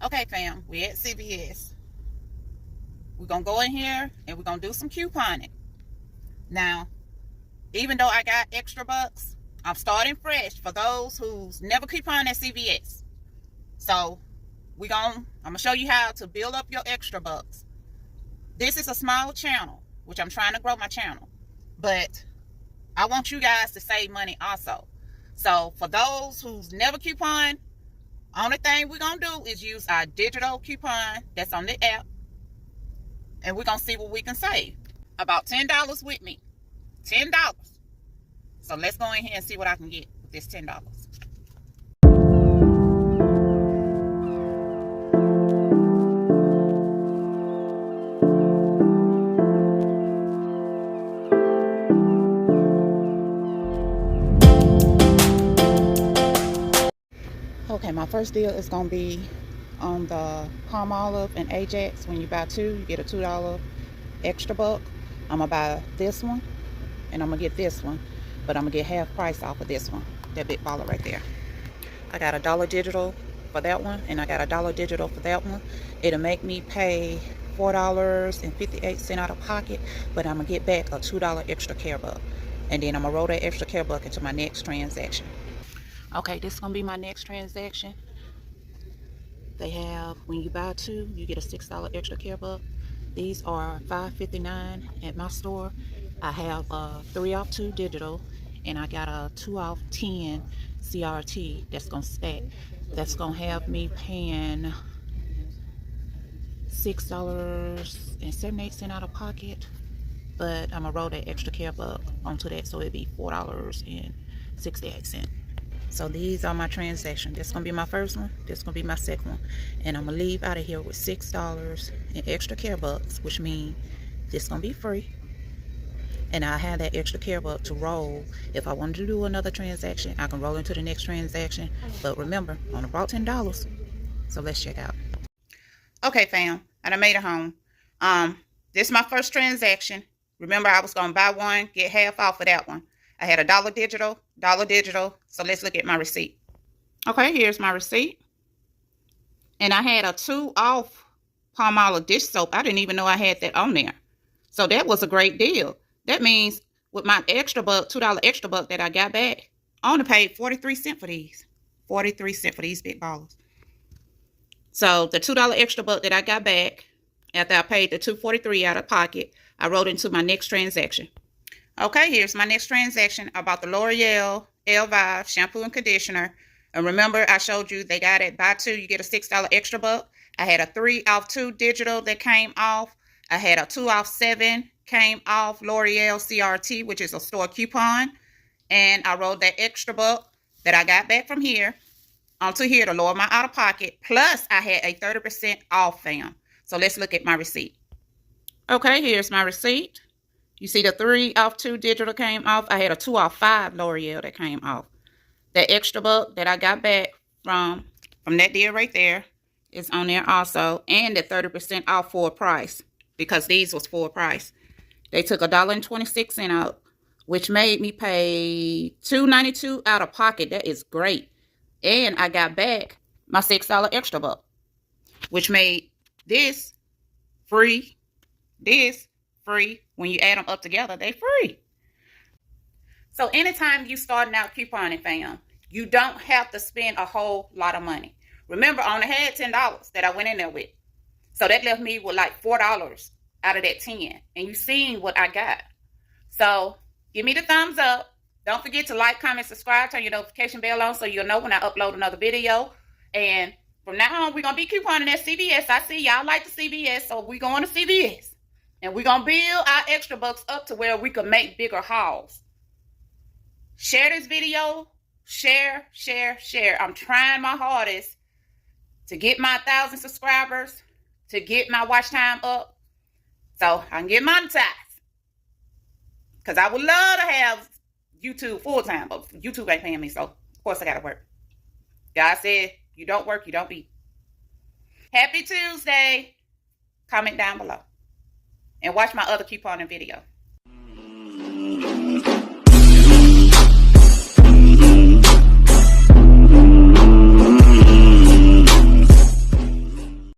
Okay, fam, we're at CVS. We're going to go in here and we're going to do some couponing. Now, even though I got extra bucks, I'm starting fresh for those who's never couponed at CVS. So, I'm going to show you how to build up your extra bucks. This is a small channel, which I'm trying to grow my channel. But I want you guys to save money also. So, for those who's never couponed, only thing we're going to do is use our digital coupon that's on the app. And we're going to see what we can save. About $10 with me. $10. So let's go in here and see what I can get with this $10. Okay, my first deal is going to be on the Palmolive and Ajax. When you buy two, you get a $2 extra buck. I'm going to buy this one, and I'm going to get this one. But I'm going to get half price off of this one. That big baller right there. I got $1 digital for that one, and I got $1 digital for that one. It'll make me pay $4.58 out of pocket, but I'm going to get back a $2 extra care buck. And then I'm going to roll that extra care buck into my next transaction. Okay, this is going to be my next transaction. They have, when you buy two, you get a $6 extra care buck. These are $5.59 at my store. I have a 3 off 2 digital, and I got a 2 off 10 CRT that's going to stack. That's going to have me paying $6.78 out of pocket. But I'm going to roll that extra care buck onto that, so it'd be $4.68. So these are my transactions. This is going to be my first one. This is going to be my second one. And I'm going to leave out of here with $6 in extra care bucks, which means this is going to be free. And I have that extra care buck to roll. If I wanted to do another transaction, I can roll into the next transaction. But remember, I only brought $10. So let's check out. Okay, fam. I done made it home. This is my first transaction. Remember, I was going to buy one, get half off of that one. I had $1 digital, $1 digital. So let's look at my receipt. Okay, here's my receipt. And I had a 2 off Palmolive dish soap. I didn't even know I had that on there. So that was a great deal. That means with my extra buck, $2 extra buck that I got back, I only paid 43 cents for these. 43 cents for these big ballers. So the $2 extra buck that I got back, after I paid the $2.43 out of pocket, I wrote into my next transaction. Okay, here's my next transaction. I bought the L'Oreal Elvive shampoo and conditioner. And remember, I showed you they got it. Buy two, you get a $6 extra buck. I had a 3 off 2 digital that came off. I had a 2 off 7 came off L'Oreal CRT, which is a store coupon. And I rolled that extra buck that I got back from here onto here to lower my out-of-pocket. Plus, I had a 30% off, fam. So let's look at my receipt. Okay, here's my receipt. You see the 3 off 2 digital came off. I had a 2 off 5 L'Oreal that came off. That extra buck that I got back from that deal right there is on there also. And the 30% off full price, because these was full price. They took $1.26 out, which made me pay $2.92 out of pocket. That is great. And I got back my $6 extra buck, which made this free, this free. When you add them up together, they free. So anytime you starting out couponing, fam, you don't have to spend a whole lot of money. Remember, I only had $10 that I went in there with. So that left me with like $4 out of that 10. And you seen what I got. So give me the thumbs up. Don't forget to like, comment, subscribe, turn your notification bell on so you'll know when I upload another video. And from now on, we're going to be couponing at CVS. I see y'all like the CVS, so we're going to CVS. And we're going to build our extra bucks up to where we can make bigger hauls. Share this video. Share, share, share. I'm trying my hardest to get my 1,000 subscribers, to get my watch time up, so I can get monetized. Because I would love to have YouTube full-time, but YouTube ain't paying me, so of course I got to work. God said, you don't work, you don't eat. Happy Tuesday. Comment down below. And watch my other couponing video.